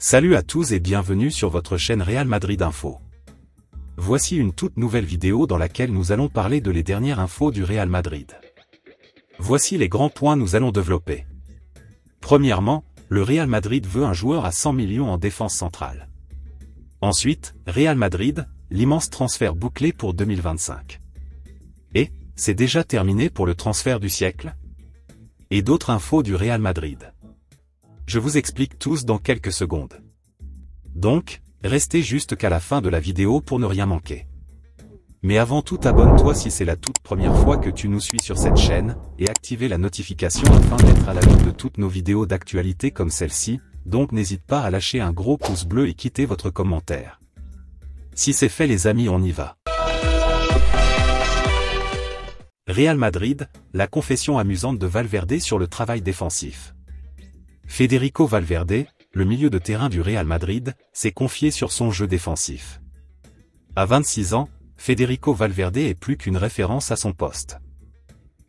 Salut à tous et bienvenue sur votre chaîne Real Madrid Info. Voici une toute nouvelle vidéo dans laquelle nous allons parler de les dernières infos du Real Madrid. Voici les grands points nous allons développer. Premièrement, le Real Madrid veut un joueur à 100 millions en défense centrale. Ensuite, Real Madrid, l'immense transfert bouclé pour 2025. Et, c'est déjà terminé pour le transfert du siècle? Et d'autres infos du Real Madrid. Je vous explique tous dans quelques secondes. Donc, restez juste qu'à la fin de la vidéo pour ne rien manquer. Mais avant tout, abonne-toi si c'est la toute première fois que tu nous suis sur cette chaîne, et activez la notification afin d'être à l'ajout de toutes nos vidéos d'actualité comme celle-ci, donc n'hésite pas à lâcher un gros pouce bleu et quitter votre commentaire. Si c'est fait les amis, on y va. Real Madrid, la confession amusante de Valverde sur le travail défensif. Federico Valverde, le milieu de terrain du Real Madrid, s'est confié sur son jeu défensif. À 26 ans, Federico Valverde est plus qu'une référence à son poste.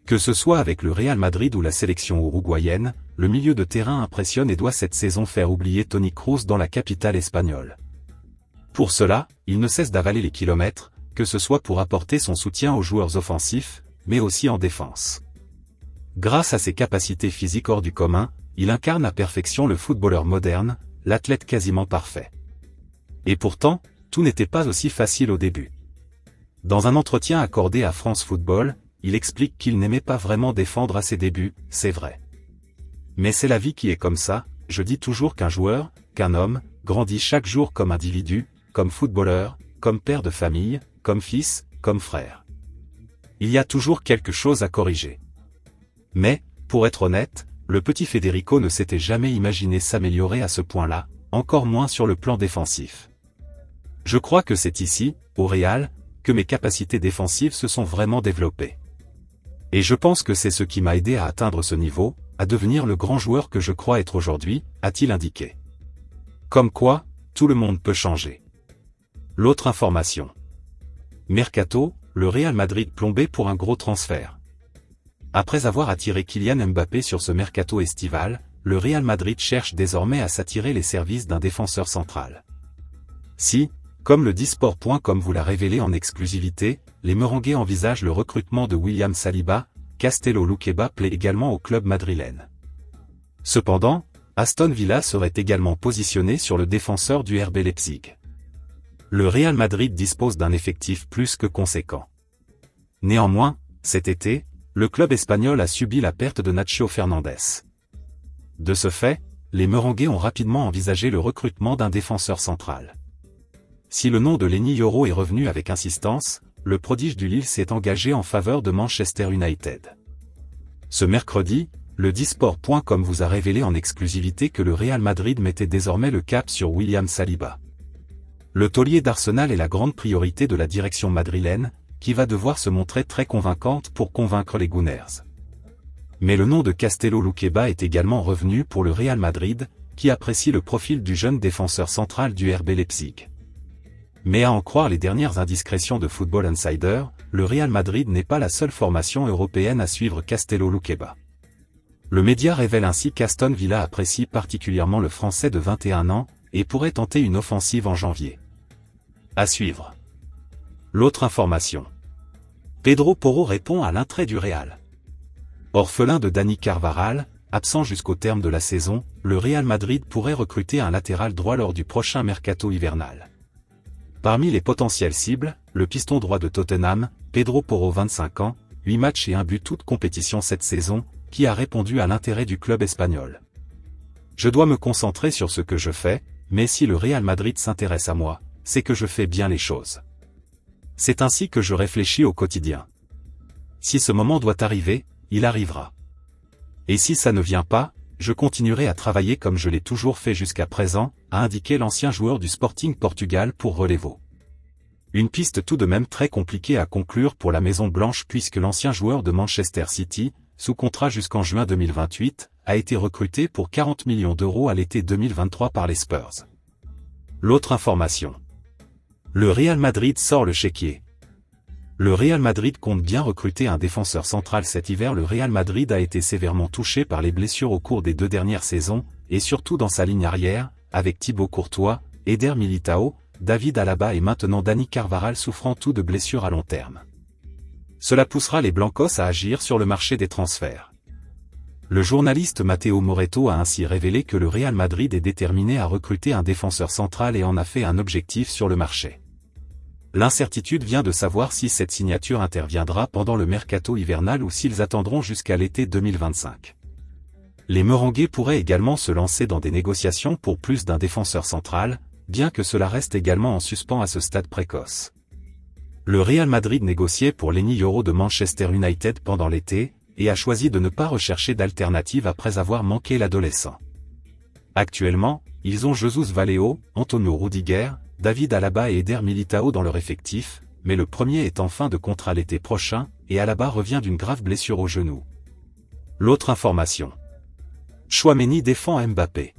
Que ce soit avec le Real Madrid ou la sélection uruguayenne, le milieu de terrain impressionne et doit cette saison faire oublier Toni Kroos dans la capitale espagnole. Pour cela, il ne cesse d'avaler les kilomètres, que ce soit pour apporter son soutien aux joueurs offensifs, mais aussi en défense. Grâce à ses capacités physiques hors du commun, il incarne à perfection le footballeur moderne, l'athlète quasiment parfait. Et pourtant, tout n'était pas aussi facile au début. Dans un entretien accordé à France Football, il explique qu'il n'aimait pas vraiment défendre à ses débuts, c'est vrai. Mais c'est la vie qui est comme ça, je dis toujours qu'un joueur, qu'un homme, grandit chaque jour comme individu, comme footballeur, comme père de famille, comme fils, comme frère. Il y a toujours quelque chose à corriger. Mais, pour être honnête, le petit Federico ne s'était jamais imaginé s'améliorer à ce point-là, encore moins sur le plan défensif. Je crois que c'est ici, au Real, que mes capacités défensives se sont vraiment développées. Et je pense que c'est ce qui m'a aidé à atteindre ce niveau, à devenir le grand joueur que je crois être aujourd'hui, a-t-il indiqué. Comme quoi, tout le monde peut changer. L'autre information. Mercato, le Real Madrid plombé pour un gros transfert. Après avoir attiré Kylian Mbappé sur ce mercato estival, le Real Madrid cherche désormais à s'attirer les services d'un défenseur central. Si, comme le Disport.com vous l'a révélé en exclusivité, les Merengues envisagent le recrutement de William Saliba, Castello Luqueba plaît également au club madrilène. Cependant, Aston Villa serait également positionné sur le défenseur du RB Leipzig. Le Real Madrid dispose d'un effectif plus que conséquent. Néanmoins, cet été, le club espagnol a subi la perte de Nacho Fernandez. De ce fait, les Merengues ont rapidement envisagé le recrutement d'un défenseur central. Si le nom de Lenny Yoro est revenu avec insistance, le prodige du Lille s'est engagé en faveur de Manchester United. Ce mercredi, le Disport.com vous a révélé en exclusivité que le Real Madrid mettait désormais le cap sur William Saliba. Le taulier d'Arsenal est la grande priorité de la direction madrilène, qui va devoir se montrer très convaincante pour convaincre les Gunners. Mais le nom de Castello Luqueba est également revenu pour le Real Madrid, qui apprécie le profil du jeune défenseur central du RB Leipzig. Mais à en croire les dernières indiscrétions de Football Insider, le Real Madrid n'est pas la seule formation européenne à suivre Castello Luqueba. Le média révèle ainsi qu'Aston Villa apprécie particulièrement le Français de 21 ans, et pourrait tenter une offensive en janvier. À suivre. L'autre information. Pedro Porro répond à l'attrait du Real. Orphelin de Dani Carvajal, absent jusqu'au terme de la saison, le Real Madrid pourrait recruter un latéral droit lors du prochain mercato hivernal. Parmi les potentielles cibles, le piston droit de Tottenham, Pedro Porro 25 ans, 8 matchs et 1 but toute compétition cette saison, qui a répondu à l'intérêt du club espagnol. Je dois me concentrer sur ce que je fais, mais si le Real Madrid s'intéresse à moi, c'est que je fais bien les choses. C'est ainsi que je réfléchis au quotidien. Si ce moment doit arriver, il arrivera. Et si ça ne vient pas, je continuerai à travailler comme je l'ai toujours fait jusqu'à présent, a indiqué l'ancien joueur du Sporting Portugal pour Relevo. Une piste tout de même très compliquée à conclure pour la Maison Blanche puisque l'ancien joueur de Manchester City, sous contrat jusqu'en juin 2028, a été recruté pour 40 millions d'euros à l'été 2023 par les Spurs. L'autre information. Le Real Madrid sort le chéquier. Le Real Madrid compte bien recruter un défenseur central cet hiver. Le Real Madrid a été sévèrement touché par les blessures au cours des 2 dernières saisons, et surtout dans sa ligne arrière, avec Thibaut Courtois, Eder Militao, David Alaba et maintenant Dani Carvajal souffrant tous de blessures à long terme. Cela poussera les Blancos à agir sur le marché des transferts. Le journaliste Matteo Moretto a ainsi révélé que le Real Madrid est déterminé à recruter un défenseur central et en a fait un objectif sur le marché. L'incertitude vient de savoir si cette signature interviendra pendant le mercato hivernal ou s'ils attendront jusqu'à l'été 2025. Les Merengues pourraient également se lancer dans des négociations pour plus d'un défenseur central, bien que cela reste également en suspens à ce stade précoce. Le Real Madrid négociait pour Lenny Yoro de Manchester United pendant l'été, et a choisi de ne pas rechercher d'alternative après avoir manqué l'adolescent. Actuellement, ils ont Jesus Vallejo, Antonio Rudiger, David Alaba et Eder Militao dans leur effectif, mais le premier est en fin de contrat l'été prochain, et Alaba revient d'une grave blessure au genou. L'autre information. Tchouaméni défend Mbappé.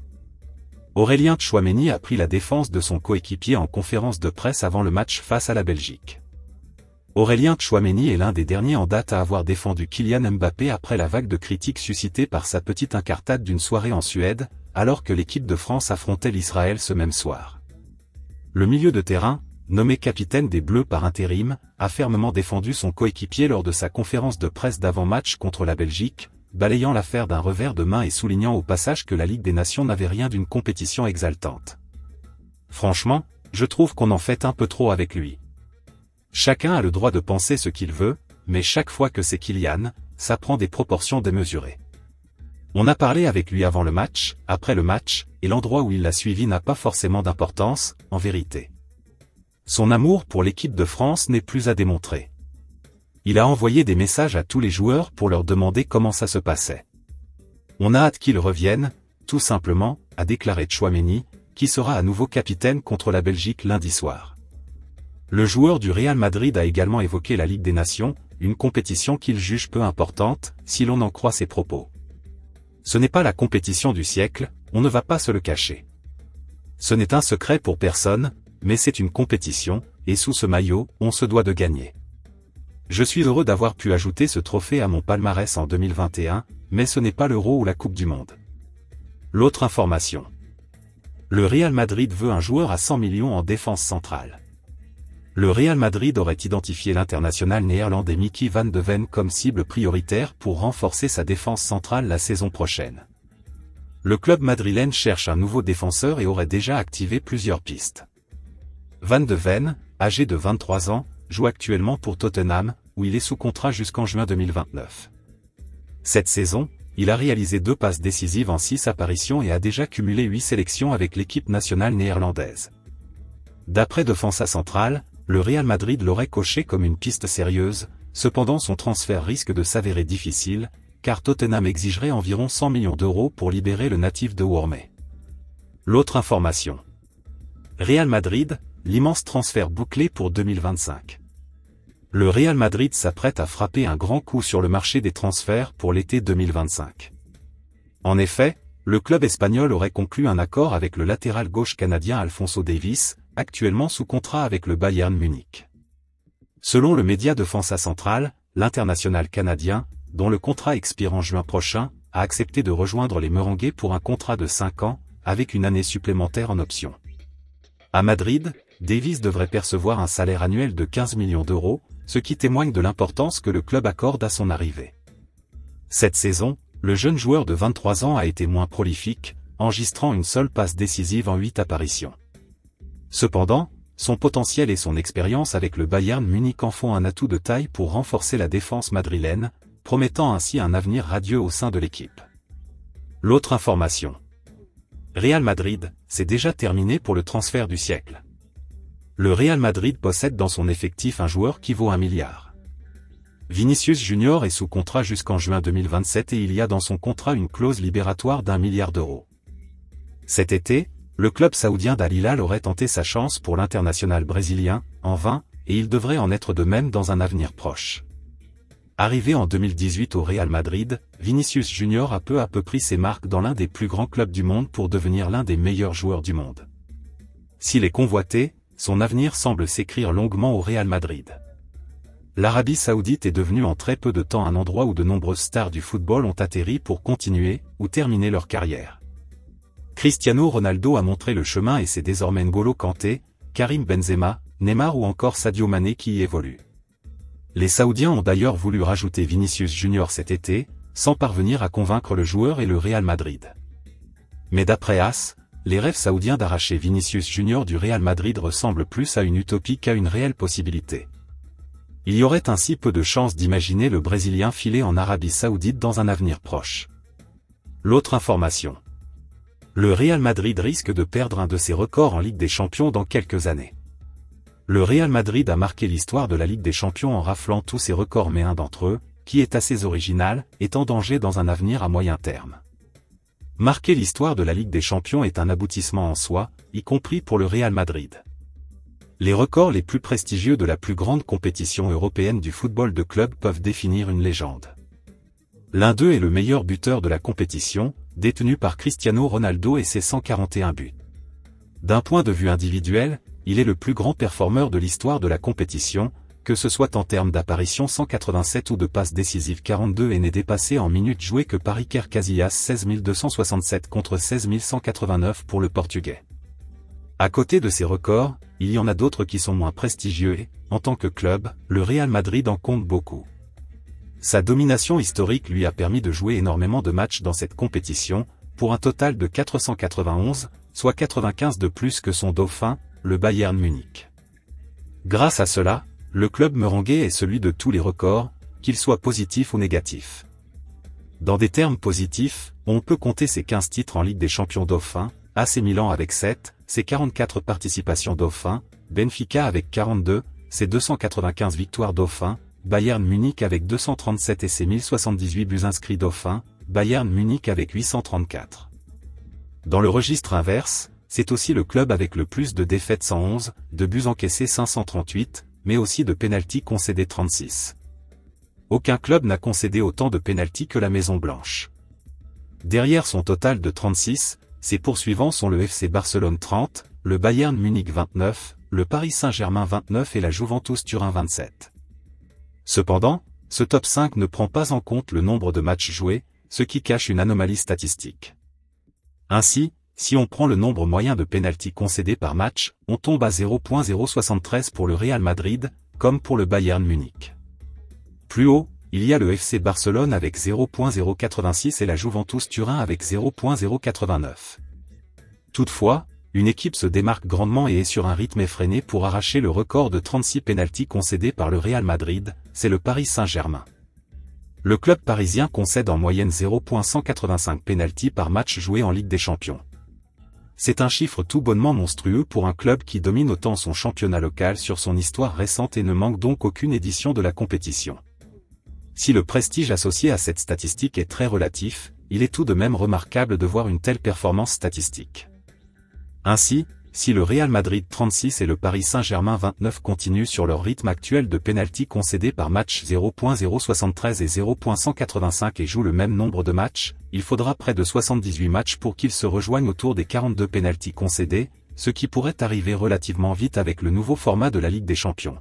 Aurélien Tchouaméni a pris la défense de son coéquipier en conférence de presse avant le match face à la Belgique. Aurélien Tchouaméni est l'un des derniers en date à avoir défendu Kylian Mbappé après la vague de critiques suscitée par sa petite incartade d'une soirée en Suède, alors que l'équipe de France affrontait l'Israël ce même soir. Le milieu de terrain, nommé capitaine des Bleus par intérim, a fermement défendu son coéquipier lors de sa conférence de presse d'avant-match contre la Belgique, balayant l'affaire d'un revers de main et soulignant au passage que la Ligue des Nations n'avait rien d'une compétition exaltante. Franchement, je trouve qu'on en fait un peu trop avec lui. Chacun a le droit de penser ce qu'il veut, mais chaque fois que c'est Kylian, ça prend des proportions démesurées. On a parlé avec lui avant le match, après le match, et l'endroit où il l'a suivi n'a pas forcément d'importance, en vérité. Son amour pour l'équipe de France n'est plus à démontrer. Il a envoyé des messages à tous les joueurs pour leur demander comment ça se passait. On a hâte qu'il revienne, tout simplement, a déclaré Tchouaméni, qui sera à nouveau capitaine contre la Belgique lundi soir. Le joueur du Real Madrid a également évoqué la Ligue des Nations, une compétition qu'il juge peu importante, si l'on en croit ses propos. Ce n'est pas la compétition du siècle, on ne va pas se le cacher. Ce n'est un secret pour personne, mais c'est une compétition, et sous ce maillot, on se doit de gagner. Je suis heureux d'avoir pu ajouter ce trophée à mon palmarès en 2021, mais ce n'est pas l'Euro ou la Coupe du Monde. L'autre information. Le Real Madrid veut un joueur à 100 millions en défense centrale. Le Real Madrid aurait identifié l'international néerlandais Mickey van de Ven comme cible prioritaire pour renforcer sa défense centrale la saison prochaine. Le club madrilène cherche un nouveau défenseur et aurait déjà activé plusieurs pistes. Van de Ven, âgé de 23 ans, joue actuellement pour Tottenham, où il est sous contrat jusqu'en juin 2029. Cette saison, il a réalisé 2 passes décisives en 6 apparitions et a déjà cumulé 8 sélections avec l'équipe nationale néerlandaise. D'après Defensa Central, le Real Madrid l'aurait coché comme une piste sérieuse, cependant son transfert risque de s'avérer difficile, car Tottenham exigerait environ 100 millions d'euros pour libérer le natif de Wormay. L'autre information. Real Madrid, l'immense transfert bouclé pour 2025. Le Real Madrid s'apprête à frapper un grand coup sur le marché des transferts pour l'été 2025. En effet, le club espagnol aurait conclu un accord avec le latéral gauche canadien Alphonso Davies, actuellement sous contrat avec le Bayern Munich. Selon le média Defensa Central, l'international canadien, dont le contrat expire en juin prochain, a accepté de rejoindre les Merengues pour un contrat de 5 ans, avec une année supplémentaire en option. À Madrid, Davies devrait percevoir un salaire annuel de 15 millions d'euros, ce qui témoigne de l'importance que le club accorde à son arrivée. Cette saison, le jeune joueur de 23 ans a été moins prolifique, enregistrant une seule passe décisive en 8 apparitions. Cependant, son potentiel et son expérience avec le Bayern Munich en font un atout de taille pour renforcer la défense madrilène, promettant ainsi un avenir radieux au sein de l'équipe. L'autre information. Real Madrid, c'est déjà terminé pour le transfert du siècle. Le Real Madrid possède dans son effectif un joueur qui vaut 1 milliard. Vinicius Junior est sous contrat jusqu'en juin 2027 et il y a dans son contrat une clause libératoire d'1 milliard d'euros. Cet été, le club saoudien d'Al Hilal aurait tenté sa chance pour l'international brésilien, en vain, et il devrait en être de même dans un avenir proche. Arrivé en 2018 au Real Madrid, Vinicius Junior a peu à peu pris ses marques dans l'un des plus grands clubs du monde pour devenir l'un des meilleurs joueurs du monde. S'il est convoité, son avenir semble s'écrire longuement au Real Madrid. L'Arabie Saoudite est devenue en très peu de temps un endroit où de nombreuses stars du football ont atterri pour continuer ou terminer leur carrière. Cristiano Ronaldo a montré le chemin et c'est désormais N'Golo Kanté, Karim Benzema, Neymar ou encore Sadio Mané qui y évoluent. Les Saoudiens ont d'ailleurs voulu rajouter Vinicius Junior cet été, sans parvenir à convaincre le joueur et le Real Madrid. Mais d'après AS, les rêves saoudiens d'arracher Vinicius Junior du Real Madrid ressemblent plus à une utopie qu'à une réelle possibilité. Il y aurait ainsi peu de chances d'imaginer le Brésilien filer en Arabie Saoudite dans un avenir proche. L'autre information. Le Real Madrid risque de perdre un de ses records en Ligue des Champions dans quelques années. Le Real Madrid a marqué l'histoire de la Ligue des Champions en raflant tous ses records mais un d'entre eux, qui est assez original, est en danger dans un avenir à moyen terme. Marquer l'histoire de la Ligue des Champions est un aboutissement en soi, y compris pour le Real Madrid. Les records les plus prestigieux de la plus grande compétition européenne du football de club peuvent définir une légende. L'un d'eux est le meilleur buteur de la compétition, détenu par Cristiano Ronaldo et ses 141 buts. D'un point de vue individuel, il est le plus grand performeur de l'histoire de la compétition, que ce soit en termes d'apparitions 187 ou de passes décisives 42 et n'est dépassé en minutes jouées que par Iker Casillas 16 267 contre 16 189 pour le Portugais. À côté de ces records, il y en a d'autres qui sont moins prestigieux et, en tant que club, le Real Madrid en compte beaucoup. Sa domination historique lui a permis de jouer énormément de matchs dans cette compétition, pour un total de 491, soit 95 de plus que son dauphin, le Bayern Munich. Grâce à cela, le club merengue est celui de tous les records, qu'ils soient positifs ou négatifs. Dans des termes positifs, on peut compter ses 15 titres en Ligue des Champions dauphins, AC Milan avec 7, ses 44 participations dauphins, Benfica avec 42, ses 295 victoires dauphins, Bayern Munich avec 237 et ses 1078 buts inscrits dauphins, Bayern Munich avec 834. Dans le registre inverse, c'est aussi le club avec le plus de défaites 111, de buts encaissés 538, mais aussi de pénaltys concédés 36. Aucun club n'a concédé autant de pénaltys que la Maison Blanche. Derrière son total de 36, ses poursuivants sont le FC Barcelone 30, le Bayern Munich 29, le Paris Saint-Germain 29 et la Juventus Turin 27. Cependant, ce top 5 ne prend pas en compte le nombre de matchs joués, ce qui cache une anomalie statistique. Ainsi, si on prend le nombre moyen de pénaltys concédés par match, on tombe à 0.073 pour le Real Madrid, comme pour le Bayern Munich. Plus haut, il y a le FC Barcelone avec 0.086 et la Juventus Turin avec 0.089. Toutefois, une équipe se démarque grandement et est sur un rythme effréné pour arracher le record de 36 pénaltys concédés par le Real Madrid, c'est le Paris Saint-Germain. Le club parisien concède en moyenne 0.185 pénaltys par match joué en Ligue des Champions. C'est un chiffre tout bonnement monstrueux pour un club qui domine autant son championnat local sur son histoire récente et ne manque donc aucune édition de la compétition. Si le prestige associé à cette statistique est très relatif, il est tout de même remarquable de voir une telle performance statistique. Ainsi, si le Real Madrid 36 et le Paris Saint-Germain 29 continuent sur leur rythme actuel de pénaltys concédés par match 0.073 et 0.185 et jouent le même nombre de matchs, il faudra près de 78 matchs pour qu'ils se rejoignent autour des 42 pénaltys concédés, ce qui pourrait arriver relativement vite avec le nouveau format de la Ligue des Champions.